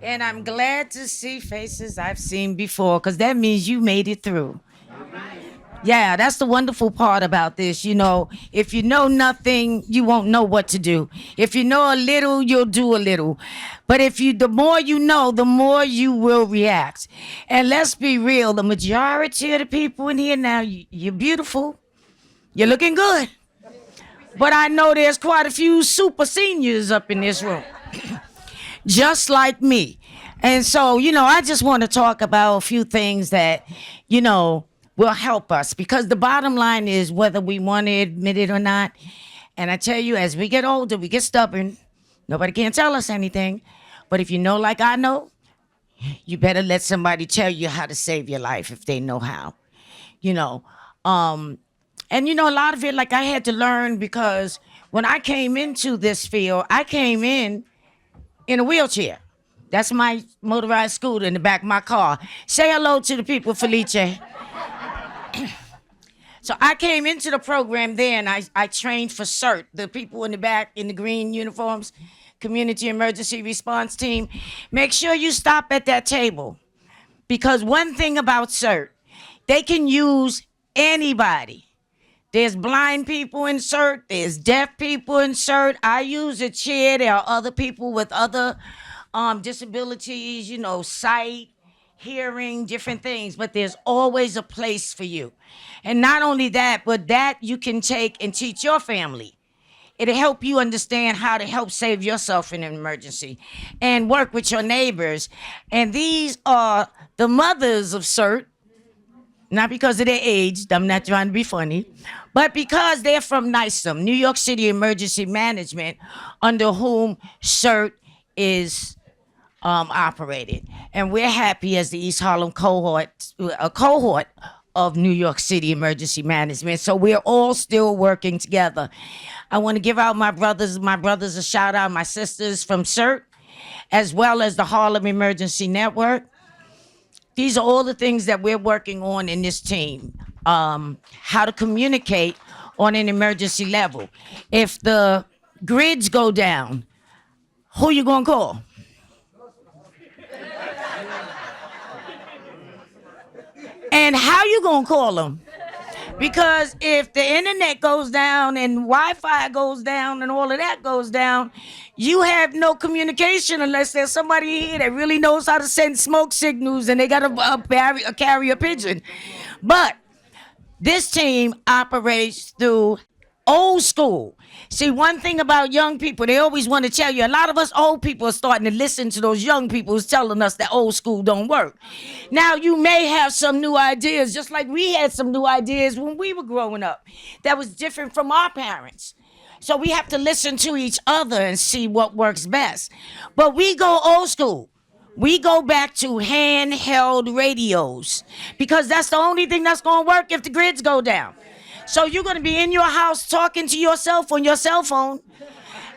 And I'm glad to see faces I've seen before because that means you made it through. Yeah, that's the wonderful part about this. If you know nothing, you won't know what to do. If you know a little, you'll do a little. But the more you know, the more you will react. And let's be real, the majority of the people in here now, you're beautiful, you're looking good. But I know there's quite a few super seniors up in this room, just like me. And so, I just want to talk about a few things that, you know, will help us because the bottom line is whether we want to admit it or not. And I tell you, as we get older, we get stubborn. Nobody can tell us anything. But if you know, like I know, you better let somebody tell you how to save your life if they know how, you know. And a lot of it, like I had to learn because when I came into this field, I came in a wheelchair. That's my motorized scooter in the back of my car. Say hello to the people, Felice. So I came into the program there and I trained for CERT, the people in the back in the green uniforms, Community Emergency Response Team. Make sure you stop at that table because one thing about CERT, they can use anybody. There's blind people in CERT, there's deaf people in CERT. I use a chair. There are other people with other disabilities, sight, hearing, different things, but there's always a place for you. And not only that, but that you can take and teach your family. It'll help you understand how to help save yourself in an emergency and work with your neighbors. And these are the mothers of CERT, not because of their age, I'm not trying to be funny, but because they're from NYSEM, New York City Emergency Management, under whom CERT is operated. And we're happy as the East Harlem cohort, a cohort of New York City Emergency Management. So we're all still working together. I want to give out my brothers a shout out, my sisters from CERT, as well as the Harlem Emergency Network. These are all the things that we're working on in this team. How to communicate on an emergency level. If the grids go down, who you gonna call? And how you gonna call them? Because if the internet goes down and Wi-Fi goes down and all of that goes down, you have no communication unless there's somebody here that really knows how to send smoke signals and they got a carrier pigeon. But this team operates through old school. See, one thing about young people, they always want to tell you, a lot of us old people are starting to listen to those young people who's telling us that old school don't work. Now, you may have some new ideas, just like we had some new ideas when we were growing up that was different from our parents. So we have to listen to each other and see what works best. But we go old school. We go back to handheld radios because that's the only thing that's going to work if the grids go down. So you're going to be in your house talking to yourself on your cell phone.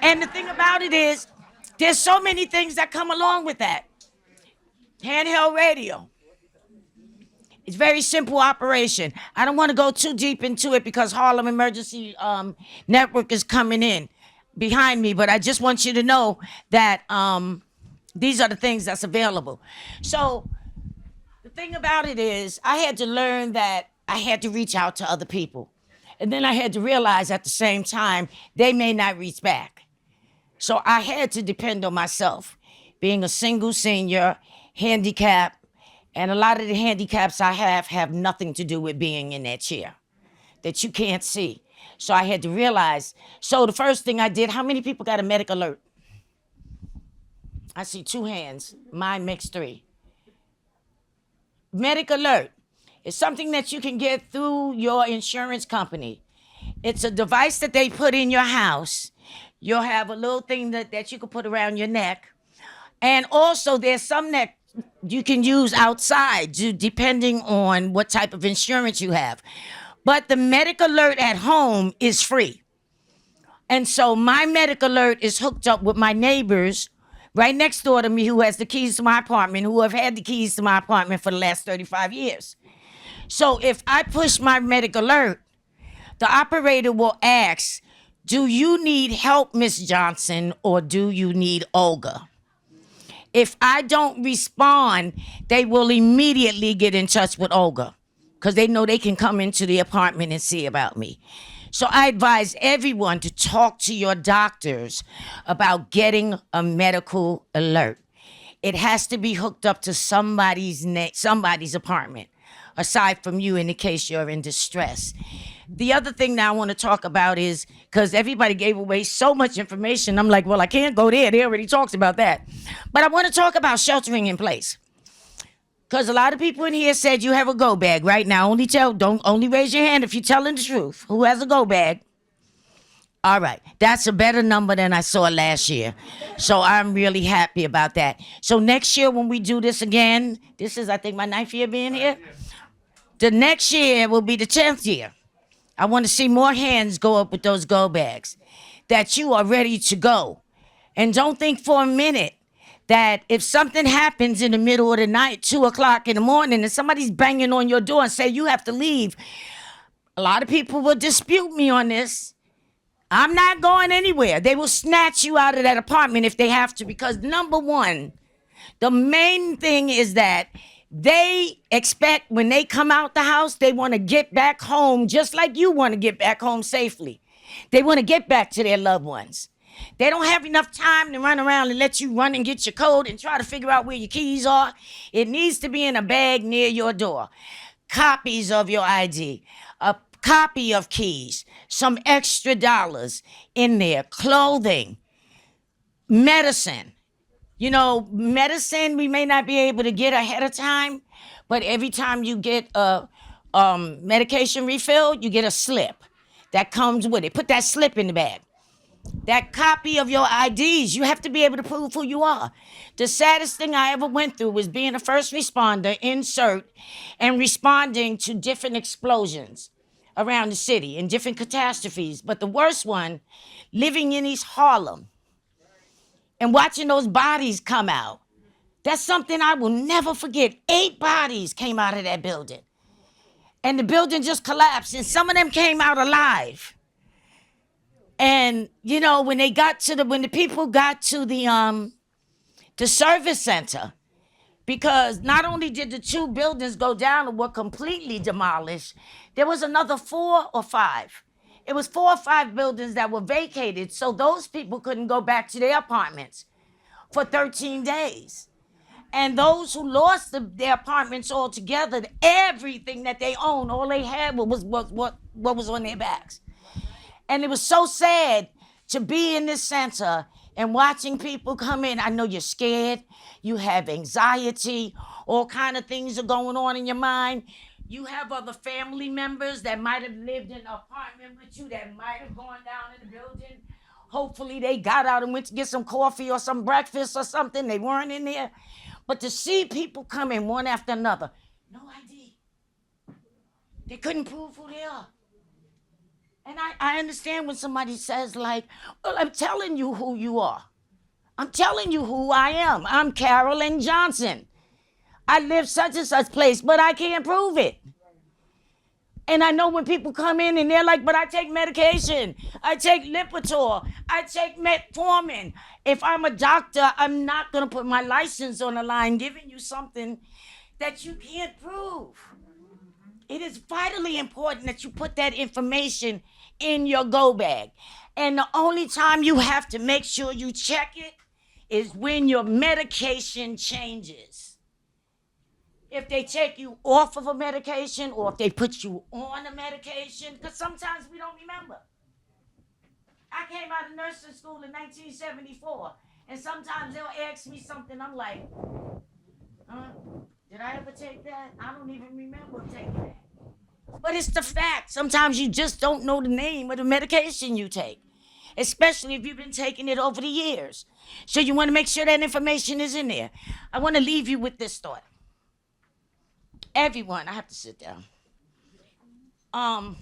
And the thing about it is, there's so many things that come along with that. Handheld radio. It's very simple operation. I don't want to go too deep into it because Harlem Emergency Network is coming in behind me, but I just want you to know that these are the things that's available. So the thing about it is, I had to learn that I had to reach out to other people. And then I had to realize at the same time, they may not reach back. So I had to depend on myself. Being a single senior, handicapped, and a lot of the handicaps I have nothing to do with being in that chair that you can't see. So I had to realize. So the first thing I did, how many people got a medic alert? I see 2 hands. Mine makes 3. Medic alert. It's something that you can get through your insurance company. It's a device that they put in your house. You'll have a little thing that you can put around your neck. And also there's some that you can use outside, depending on what type of insurance you have. But the medic alert at home is free. And so my medic alert is hooked up with my neighbors right next door to me who has the keys to my apartment, who have had the keys to my apartment for the last 35 years. So if I push my medic alert, the operator will ask, do you need help, Miss Johnson, or do you need Olga? If I don't respond, they will immediately get in touch with Olga because they know they can come into the apartment and see about me. So I advise everyone to talk to your doctors about getting a medical alert. It has to be hooked up to somebody's apartment, aside from you in the case you're in distress. The other thing that I want to talk about is because everybody gave away so much information. I'm like, well, I can't go there. They already talked about that. But I want to talk about sheltering in place. Because a lot of people in here said you have a go bag right now. Only raise your hand if you're telling the truth. Who has a go bag? All right, that's a better number than I saw last year. So I'm really happy about that. So next year when we do this again, this is I think my 9th year being here. The next year will be the 10th year. I want to see more hands go up with those go bags, that you are ready to go. And don't think for a minute that if something happens in the middle of the night, 2 o'clock in the morning, and somebody's banging on your door and say you have to leave, a lot of people will dispute me on this. I'm not going anywhere. They will snatch you out of that apartment if they have to, because number one, the main thing is that they expect when they come out the house, they want to get back home just like you want to get back home safely. They want to get back to their loved ones. They don't have enough time to run around and let you run and get your code and try to figure out where your keys are. It needs to be in a bag near your door. Copies of your ID, a copy of keys, some extra dollars in there, clothing, medicine. Medicine we may not be able to get ahead of time, but every time you get a medication refill, you get a slip that comes with it. Put that slip in the bag. That copy of your IDs, you have to be able to prove who you are. The saddest thing I ever went through was being a first responder in CERT and responding to different explosions around the city and different catastrophes. But the worst one, living in East Harlem and watching those bodies come out. That's something I will never forget. 8 bodies came out of that building. And the building just collapsed, and some of them came out alive. And when the people got to the service center, because not only did the 2 buildings go down and were completely demolished, there was another 4 or 5. It was 4 or 5 buildings that were vacated, so those people couldn't go back to their apartments for 13 days. And those who lost their apartments altogether, everything that they owned, all they had was what was on their backs. And it was so sad to be in this center and watching people come in. I know you're scared, you have anxiety, all kind of things are going on in your mind. You have other family members that might have lived in an apartment with you that might have gone down in the building. Hopefully they got out and went to get some coffee or some breakfast or something. They weren't in there. But to see people come in one after another, no ID. They couldn't prove who they are. And I understand when somebody says like, well, I'm telling you who you are. I'm telling you who I am. I'm Carolyn Johnson. I live such and such place, but I can't prove it. And I know when people come in and they're like, but I take medication. I take Lipitor. I take metformin. If I'm a doctor, I'm not going to put my license on the line giving you something that you can't prove. It is vitally important that you put that information in your go bag. And the only time you have to make sure you check it is when your medication changes. If they take you off of a medication or if they put you on a medication, because sometimes we don't remember. I came out of nursing school in 1974, and sometimes they'll ask me something, I'm like, did I ever take that? I don't even remember taking that. But it's the fact. Sometimes you just don't know the name of the medication you take, especially if you've been taking it over the years. So you want to make sure that information is in there. I want to leave you with this thought. Everyone, I have to sit down. I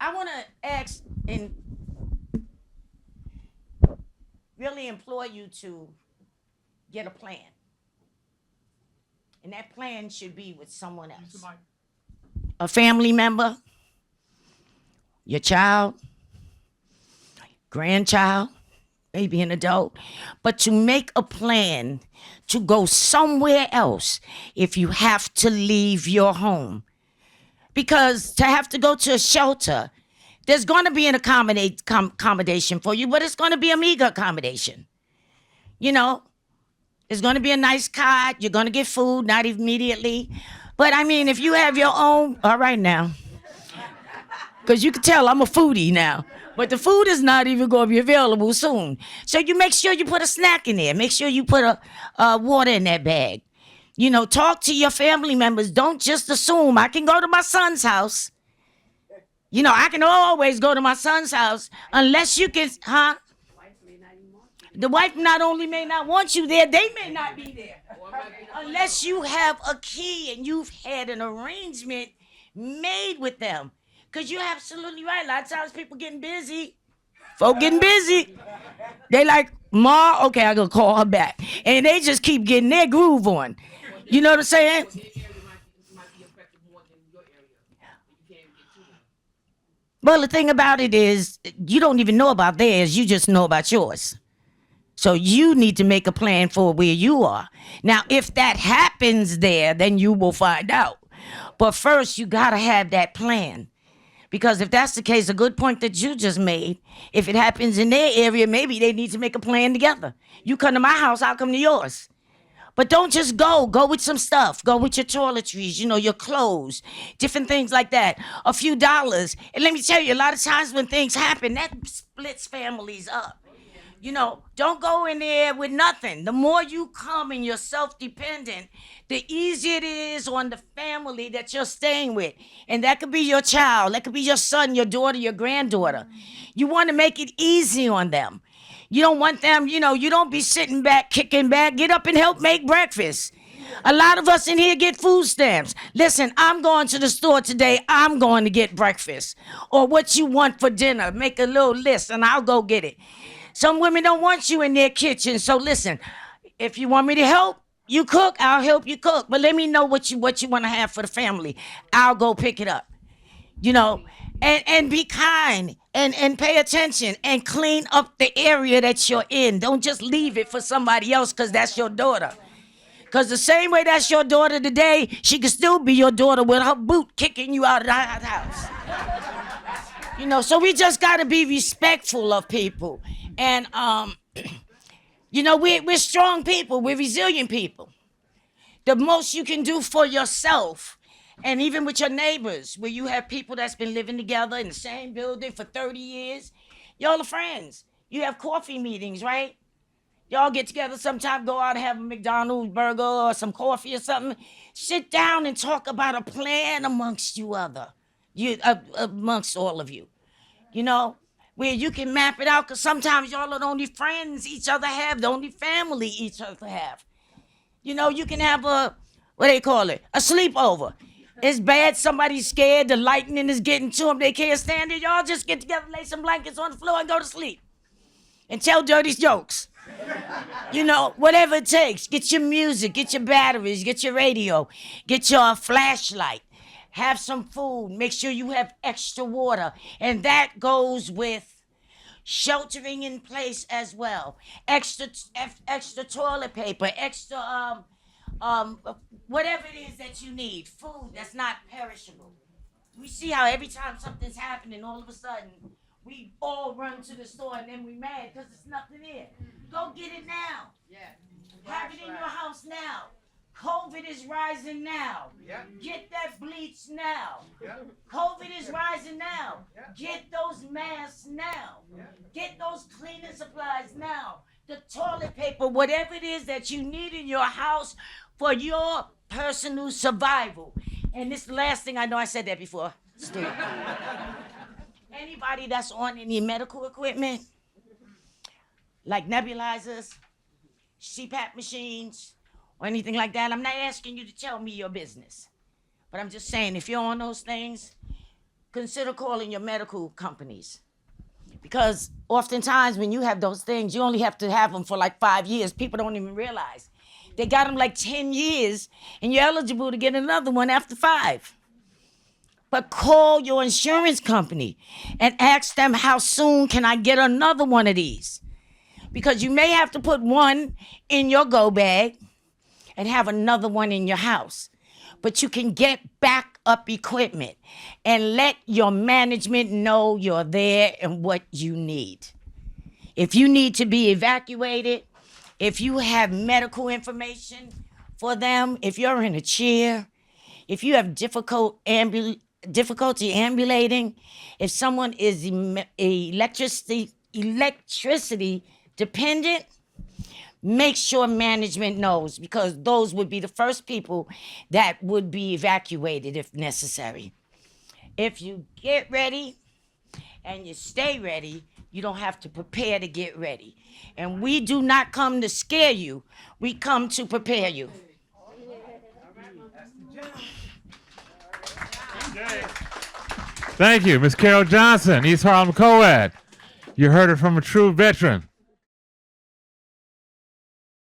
want to ask and really implore you to get a plan. And that plan should be with someone else. A family member, your child, grandchild, maybe an adult, but to make a plan to go somewhere else if you have to leave your home. Because to have to go to a shelter, there's going to be an accommodation for you, but it's going to be a meager accommodation. You know, it's going to be a nice cot. You're going to get food, not immediately. But I mean, if you have your own, all right now, because you can tell I'm a foodie now. But the food is not even going to be available soon. So you make sure you put a snack in there. Make sure you put a water in that bag. You know, talk to your family members. Don't just assume I can go to my son's house. You know, I can always go to my son's house unless you can, huh? The wife not only may not want you there, they may not be there. Unless you have a key and you've had an arrangement made with them. Because you're absolutely right. A lot of times people getting busy. Folk getting busy. They like, Ma, okay, I'm going to call her back. And they just keep getting their groove on. You know what I'm saying? Well, the thing about it is, you don't even know about theirs. You just know about yours. So you need to make a plan for where you are. Now, if that happens there, then you will find out. But first, you got to have that plan. Because if that's the case, a good point that you just made, if it happens in their area, maybe they need to make a plan together. You come to my house, I'll come to yours. But don't just go. Go with some stuff. Go with your toiletries, you know, your clothes, different things like that. A few dollars. And let me tell you, a lot of times when things happen, that splits families up. You know, don't go in there with nothing. The more you come and you're self-dependent, the easier it is on the family that you're staying with. And that could be your child. That could be your son, your daughter, your granddaughter. You want to make it easy on them. You don't want them, you know, you don't be sitting back, kicking back. Get up and help make breakfast. A lot of us in here get food stamps. Listen, I'm going to the store today. I'm going to get breakfast. Or what you want for dinner. Make a little list and I'll go get it. Some women don't want you in their kitchen. So listen, if you want me to help you cook, I'll help you cook. But let me know what you want to have for the family. I'll go pick it up. You know, and be kind and pay attention and clean up the area that you're in. Don't just leave it for somebody else because that's your daughter. Because the same way that's your daughter today, she can still be your daughter with her boot kicking you out of the house. You know, so we just got to be respectful of people. And, you know, we're strong people. We're resilient people. The most you can do for yourself, and even with your neighbors, where you have people that's been living together in the same building for 30 years, y'all are friends. You have coffee meetings, right? Y'all get together sometime, go out and have a McDonald's burger or some coffee or something. Sit down and talk about a plan amongst amongst all of you. You know, where you can map it out, because sometimes y'all are the only friends each other have, the only family each other have. You know, you can have a sleepover. It's bad, somebody's scared, the lightning is getting to them, they can't stand it. Y'all just get together, lay some blankets on the floor and go to sleep. And tell dirty jokes. You know, whatever it takes. Get your music, get your batteries, get your radio, get your flashlight. Have some food. Make sure you have extra water. And that goes with sheltering in place as well. Extra toilet paper, extra whatever it is that you need. Food that's not perishable. We see how every time something's happening, all of a sudden, we all run to the store and then we mad because there's nothing there. Go get it now. Yeah. Have it in your house now. COVID is rising now. Yeah. Get that bleach now. Yeah. COVID is rising now. Yeah. Get those masks now. Yeah. Get those cleaning supplies now. The toilet paper, whatever it is that you need in your house for your personal survival. And this is the last thing I know, I said that before. Anybody that's on any medical equipment, like nebulizers, CPAP machines, or anything like that, I'm not asking you to tell me your business. But I'm just saying, if you're on those things, consider calling your medical companies. Because oftentimes when you have those things, you only have to have them for like 5 years. People don't even realize. They got them like 10 years, and you're eligible to get another one after 5. But call your insurance company and ask them, how soon can I get another one of these? because you may have to put one in your go bag and have another one in your house. But you can get backup equipment and let your management know you're there and what you need. If you need to be evacuated, if you have medical information for them, if you're in a chair, if you have difficulty ambulating, if someone is electricity dependent, make sure management knows, because those would be the first people that would be evacuated if necessary. If you get ready and you stay ready, you don't have to prepare to get ready. And we do not come to scare you. We come to prepare you. Thank you, Ms. Carol Johnson, East Harlem COAD. You heard it from a true veteran.